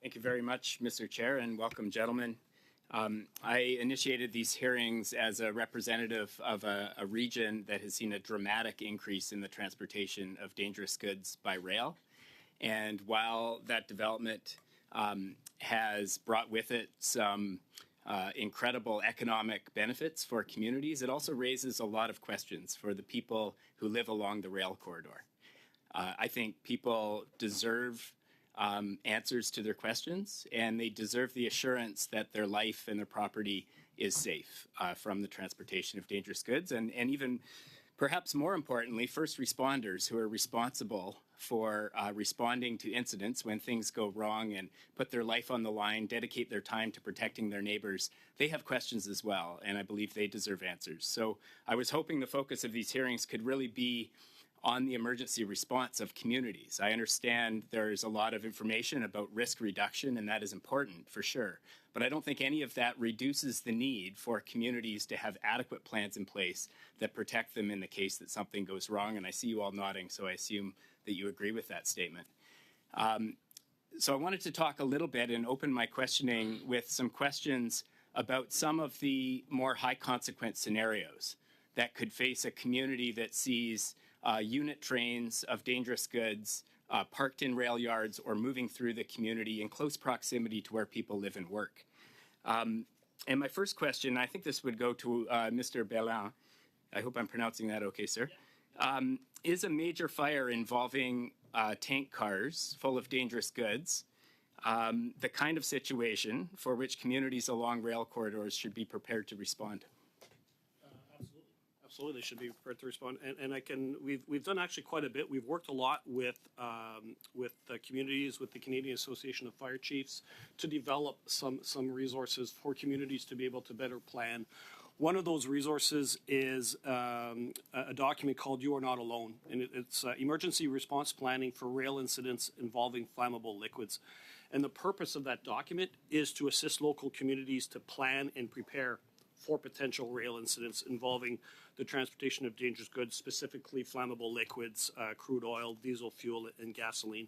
Thank you very much, Mr. Chair, and welcome, gentlemen. I initiated these hearings as a representative of a region that has seen a dramatic increase in the transportation of dangerous goods by rail. And while that development has brought with it some incredible economic benefits for communities, it also raises a lot of questions for the people who live along the rail corridor. I think people deserve answers to their questions, and they deserve the assurance that their life and their property is safe from the transportation of dangerous goods, and even perhaps more importantly, first responders who are responsible for responding to incidents when things go wrong and put their life on the line, dedicate their time to protecting their neighbors. They have questions as well, and I believe they deserve answers. So I was hoping the focus of these hearings could really be on the emergency response of communities. I understand there's a lot of information about risk reduction, and that is important for sure. But I don't think any of that reduces the need for communities to have adequate plans in place that protect them in the case that something goes wrong. And I see you all nodding, so I assume that you agree with that statement. So I wanted to talk a little bit and open my questioning with some questions about some of the more high consequence scenarios that could face a community that sees unit trains of dangerous goods parked in rail yards or moving through the community in close proximity to where people live and work. And my first question, I think this would go to Mr. Bachrach. I hope I'm pronouncing that okay, sir. Is a major fire involving tank cars full of dangerous goods the kind of situation for which communities along rail corridors should be prepared to respond? Absolutely, they should be prepared to respond. And we've done actually quite a bit. We've worked a lot with the communities, with the Canadian Association of Fire Chiefs, to develop some resources for communities to be able to better plan. One of those resources is a document called You Are Not Alone, and it's emergency response planning for rail incidents involving flammable liquids. And the purpose of that document is to assist local communities to plan and prepare for potential rail incidents involving the transportation of dangerous goods, specifically flammable liquids, crude oil, diesel fuel, and gasoline.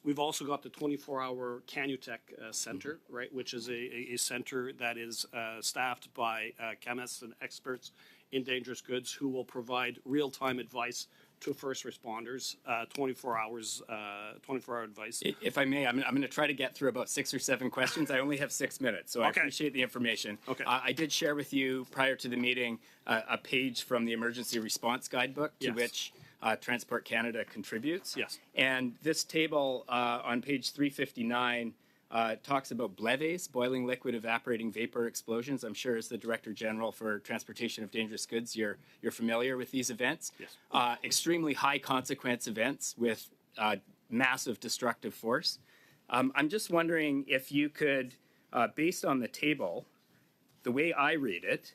We've also got the 24-hour Canutech Center, right, which is a center that is staffed by chemists and experts in dangerous goods who will provide real-time advice to first responders, 24-hour advice. If I may, I'm going to try to get through about 6 or 7 questions. I only have 6 minutes, so I appreciate the information. Okay. I did share with you prior to the meeting a page from the Emergency Response Guidebook to which Transport Canada contributes. Yes. And this table on page 359 talks about BLEVEs, boiling liquid evaporating vapor explosions. I'm sure as the Director General for Transportation of Dangerous Goods, you're familiar with these events. Yes. Extremely high consequence events with massive destructive force. I'm just wondering if you could, based on the table, the way I read it,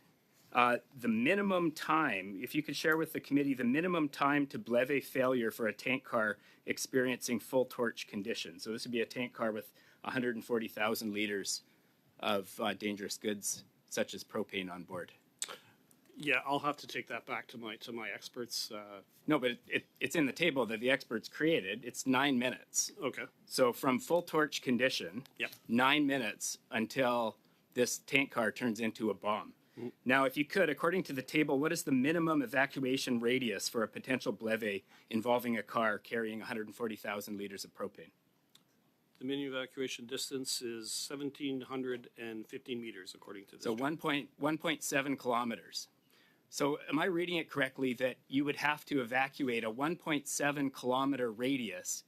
the minimum time, if you could share with the committee the minimum time to BLEVE failure for a tank car experiencing full torch condition. So this would be a tank car with 140,000 liters of dangerous goods, such as propane, on board. Yeah, I'll have to take that back to my experts. No, but it's in the table that the experts created. It's 9 minutes. Okay. So from full torch condition, 9 minutes until this tank car turns into a bomb. Mm-hmm. Now, if you could, according to the table, what is the minimum evacuation radius for a potential BLEVE involving a car carrying 140,000 liters of propane? The minimum evacuation distance is 1,715 meters, according to this. So 1.7 kilometers. So am I reading it correctly that you would have to evacuate a 1.7 kilometer radius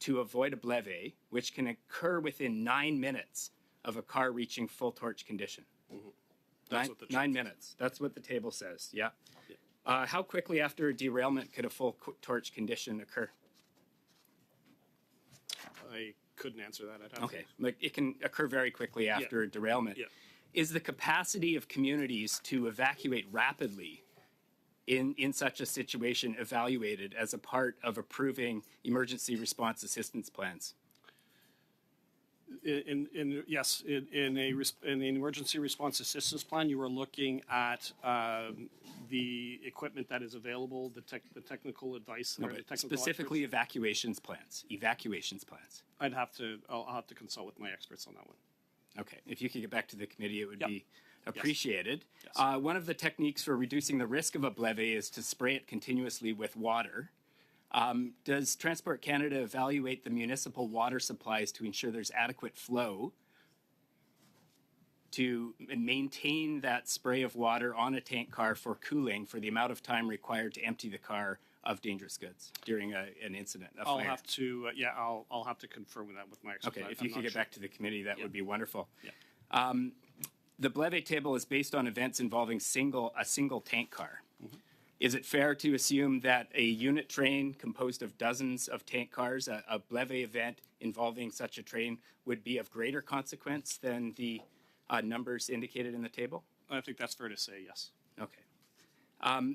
to avoid a BLEVE, which can occur within 9 minutes of a car reaching full torch condition? Mm-hmm. 9 minutes. That's what the table says, yeah. How quickly after a derailment could a full torch condition occur? I couldn't answer that. I'd have to. Like it can occur very quickly after a derailment. Yeah. Is the capacity of communities to evacuate rapidly in such a situation evaluated as a part of approving emergency response assistance plans? Yes, in an emergency response assistance plan, you are looking at the equipment that is available, the technical advice. No, or the but technical specifically experts. evacuations plans. Evacuations plans. I'll have to consult with my experts on that one. Okay, if you could get back to the committee, it would Yep. be appreciated. Yes. One of the techniques for reducing the risk of a bleve is to spray it continuously with water. Does Transport Canada evaluate the municipal water supplies to ensure there's adequate flow to maintain that spray of water on a tank car for cooling for the amount of time required to empty the car of dangerous goods during an incident, a fire? I'll have to confirm that with my experts. Okay, if you could get back to the committee, that would be wonderful. Yeah. The bleve table is based on events involving a single tank car. Is it fair to assume that a unit train composed of dozens of tank cars, a bleve event involving such a train, would be of greater consequence than the numbers indicated in the table? I think that's fair to say, yes. Okay.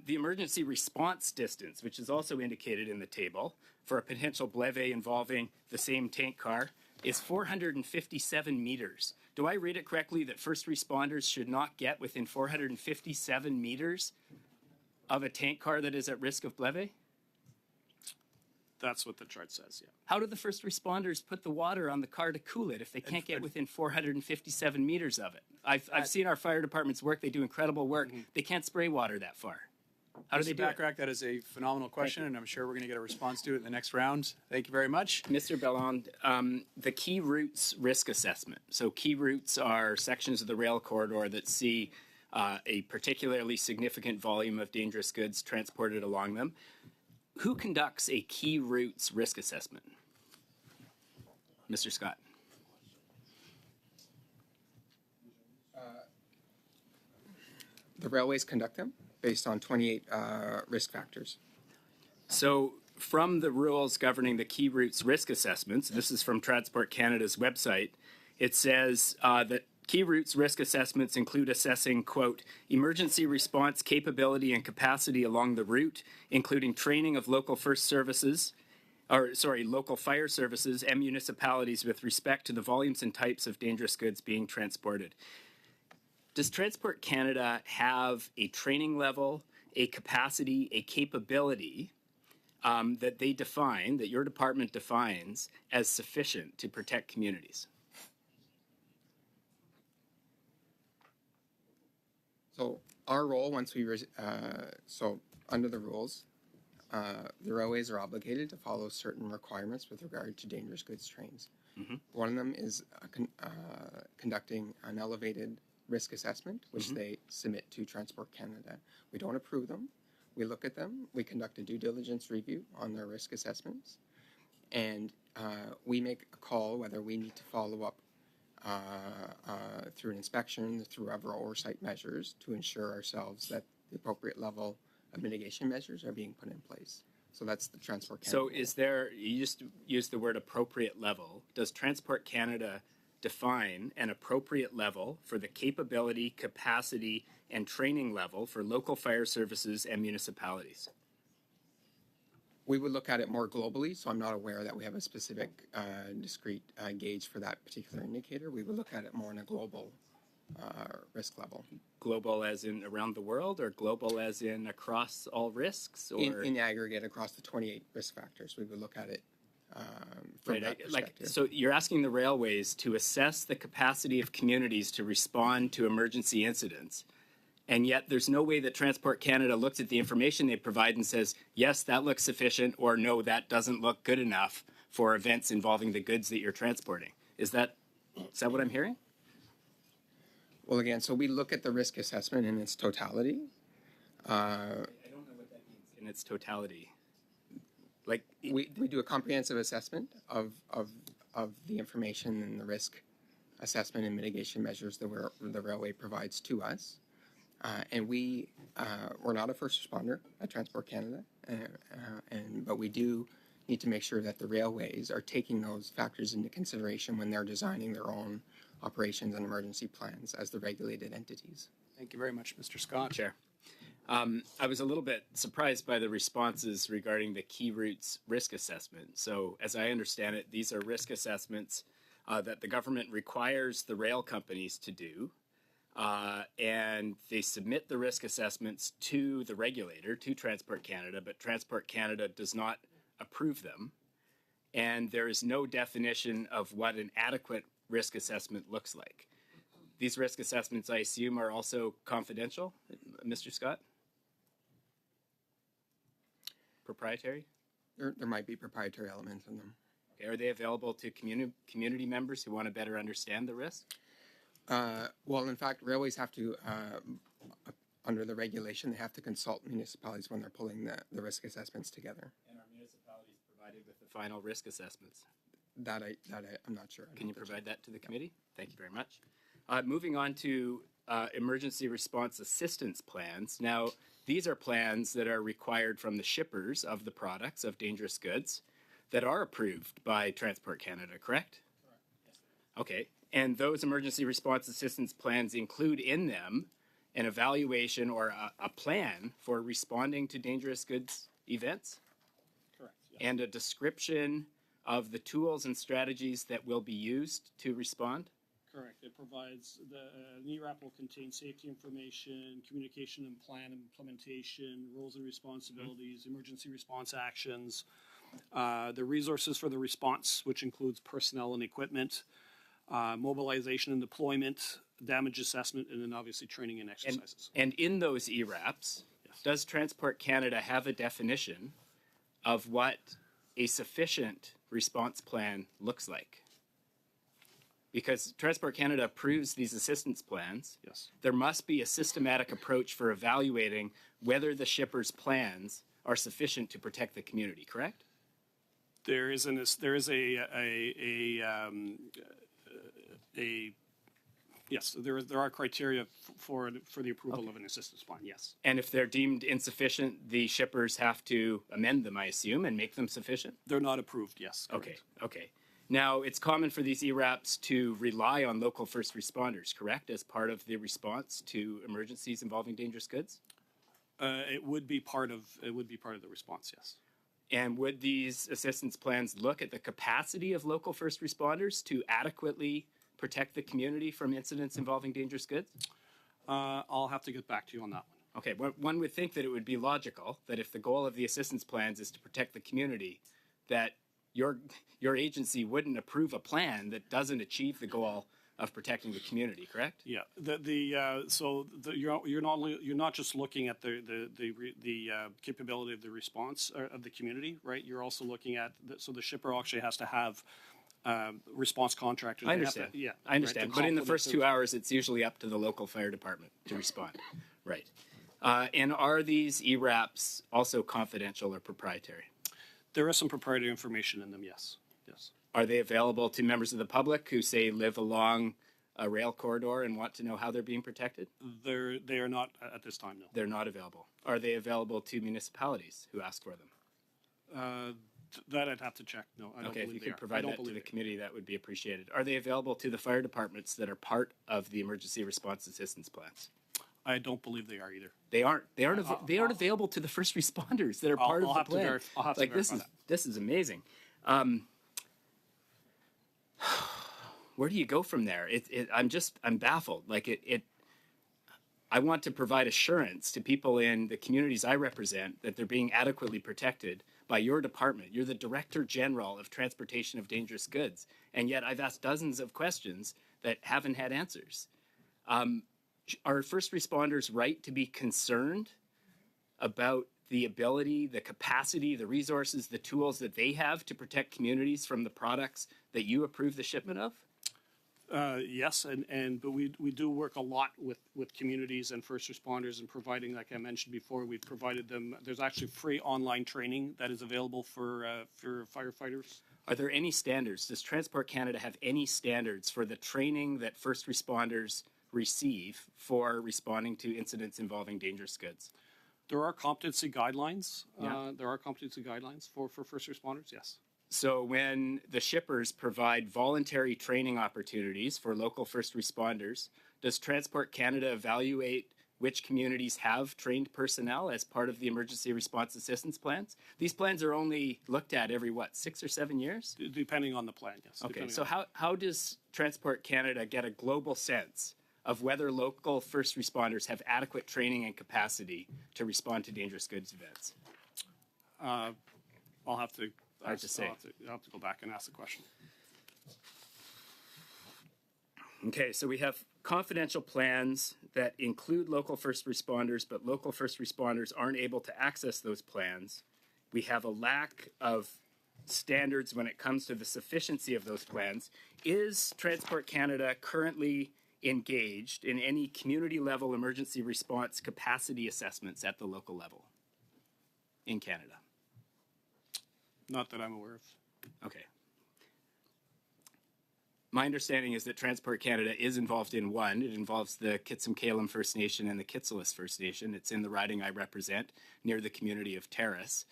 The emergency response distance, which is also indicated in the table for a potential bleve involving the same tank car, is 457 meters. Do I read it correctly that first responders should not get within 457 meters of a tank car that is at risk of bleve? That's what the chart says, yeah. How do the first responders put the water on the car to cool it if they can't get within 457 meters of it? I've seen our fire departments work. They do incredible work. They can't spray water that far. How do they Mr. do it? Bachrach, that is a phenomenal question, and I'm sure we're going to get a response to it in the next round. Thank you very much. Mr. Bellon, the key routes risk assessment. So key routes are sections of the rail corridor that see a particularly significant volume of dangerous goods transported along them. Who conducts a key routes risk assessment? Mr. Scott. The railways conduct them based on 28 risk factors. So from the rules governing the key routes risk assessments, this is from Transport Canada's website, it says that key routes risk assessments include assessing, quote, emergency response capability and capacity along the route, including training of local fire services and municipalities with respect to the volumes and types of dangerous goods being transported. Does Transport Canada have a training level, a capacity, a capability that they define, that your department defines as sufficient to protect communities? So our role, once we, so under the rules, the railways are obligated to follow certain requirements with regard to dangerous goods trains. One of them is conducting an elevated risk assessment, which they submit to Transport Canada. We don't approve them. We look at them. We conduct a due diligence review on their risk assessments. And we make a call whether we need to follow up through an inspection, through other oversight measures to ensure ourselves that the appropriate level of mitigation measures are being put in place. So that's the Transport Canada. So is there, you just used the word appropriate level. Does Transport Canada define an appropriate level for the capability, capacity, and training level for local fire services and municipalities? We would look at it more globally, so I'm not aware that we have a specific discrete gauge for that particular indicator. We would look at it more on a global risk level. Global as in around the world, or global as in across all risks? Or In aggregate across the 28 risk factors, we would look at it from that perspective. So you're asking the railways to assess the capacity of communities to respond to emergency incidents, and yet there's no way that Transport Canada looks at the information they provide and says, yes, that looks sufficient, or no, that doesn't look good enough for events involving the goods that you're transporting. Is that what I'm hearing? Well, again, so we look at the risk assessment in its totality. I don't know what that means in its totality. Like We do a comprehensive assessment of the information and the risk assessment and mitigation measures that the railway provides to us. And we're not a first responder at Transport Canada, but we do need to make sure that the railways are taking those factors into consideration when they're designing their own operations and emergency plans as the regulated entities. Thank you very much, Mr. Scott. Chair. I was a little bit surprised by the responses regarding the key routes risk assessment. So as I understand it, these are risk assessments that the government requires the rail companies to do. And they submit the risk assessments to the regulator, to Transport Canada, but Transport Canada does not approve them. And there is no definition of what an adequate risk assessment looks like. These risk assessments, I assume, are also confidential, Mr. Scott? Proprietary? There might be proprietary elements in them. Okay, are they available to community members who want to better understand the risk? Well, in fact, railways have to, under the regulation, they have to consult municipalities when they're pulling the risk assessments together. And are municipalities provided with the final risk assessments? I'm not sure. Can you provide that to the committee? Thank you very much. Moving on to emergency response assistance plans. Now, these are plans that are required from the shippers of the products of dangerous goods that are approved by Transport Canada, correct? Correct. Yes, sir. Okay. And those emergency response assistance plans include in them an evaluation or a plan for responding to dangerous goods events? Correct. Yes. And a description of the tools and strategies that will be used to respond? Correct. It provides an ERAP will contain safety information, communication and plan implementation, roles and responsibilities, emergency response actions, the resources for the response, which includes personnel and equipment, mobilization and deployment, damage assessment, and then obviously training and exercises. And in those ERAPs, Yes. does Transport Canada have a definition of what a sufficient response plan looks like? Because Transport Canada approves these assistance plans. Yes. There must be a systematic approach for evaluating whether the shipper's plans are sufficient to protect the community, correct? There is yes, there are criteria for the approval of an assistance plan. Yes. And if they're deemed insufficient, the shippers have to amend them, I assume, and make them sufficient? They're not approved. Yes. Okay, okay. Now, it's common for these ERAPs to rely on local first responders, correct, as part of the response to emergencies involving dangerous goods? It would be part of the response. Yes. And would these assistance plans look at the capacity of local first responders to adequately protect the community from incidents involving dangerous goods? I'll have to get back to you on that one. Okay, one would think that it would be logical that if the goal of the assistance plans is to protect the community, that your agency wouldn't approve a plan that doesn't achieve the goal of protecting the community, correct? Yeah. You're not just looking at the capability of the response of the community, right? You're also looking at the shipper actually has to have response contractors. I understand. I understand. Right, but in the first 2 hours, it's usually up to the local fire department to respond. Right. And are these ERAPs also confidential or proprietary? There is some proprietary information in them. Yes. Yes. Are they available to members of the public who, say, live along a rail corridor and want to know how they're being protected? They are not at this time. No. They're not available. Are they available to municipalities who ask for them? That I'd have to check. No, I don't Okay, if believe you they could are. provide that to the committee, that would be appreciated. Are they available to the fire departments that are part of the emergency response assistance plans? I don't believe they are either. They aren't. They aren't available to the first responders that are part of the plan. I'll have to verify that. This is amazing. Where do you go from there? I'm baffled. I want to provide assurance to people in the communities I represent that they're being adequately protected by your department. You're the Director General of Transportation of Dangerous Goods, and yet I've asked dozens of questions that haven't had answers. Are first responders right to be concerned about the ability, the capacity, the resources, the tools that they have to protect communities from the products that you approve the shipment of? Yes, but we do work a lot with communities and first responders and providing, like I mentioned before, we've provided them. There's actually free online training that is available for firefighters. Are there any standards? Does Transport Canada have any standards for the training that first responders receive for responding to incidents involving dangerous goods? There are competency guidelines. Yeah. There are competency guidelines for first responders. Yes. So when the shippers provide voluntary training opportunities for local first responders, does Transport Canada evaluate which communities have trained personnel as part of the emergency response assistance plans. These plans are only looked at every, what, 6 or 7 years? Depending on the plan, yes. Okay, so how does Transport Canada get a global sense of whether local first responders have adequate training and capacity to respond to dangerous goods events? I'll have to. Hard to say. I'll have to go back and ask the question. Okay, so we have confidential plans that include local first responders, but local first responders aren't able to access those plans. We have a lack of standards when it comes to the sufficiency of those plans. Is Transport Canada currently engaged in any community level emergency response capacity assessments at the local level in Canada? Not that I'm aware of. Okay. My understanding is that Transport Canada is involved in one. It involves the Kitsum-Kalem First Nation and the Kitselis First Nation. It's in the riding I represent near the community of Terrace.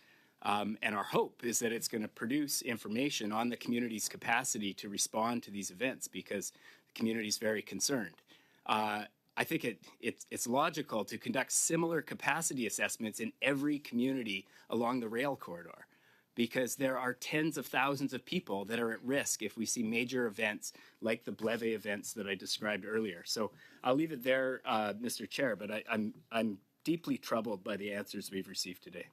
And our hope is that it's going to produce information on the community's capacity to respond to these events because the community is very concerned. I think it's logical to conduct similar capacity assessments in every community along the rail corridor, because there are tens of thousands of people that are at risk if we see major events like the Bleve events that I described earlier. So I'll leave it there, Mr. Chair, but I'm deeply troubled by the answers we've received today.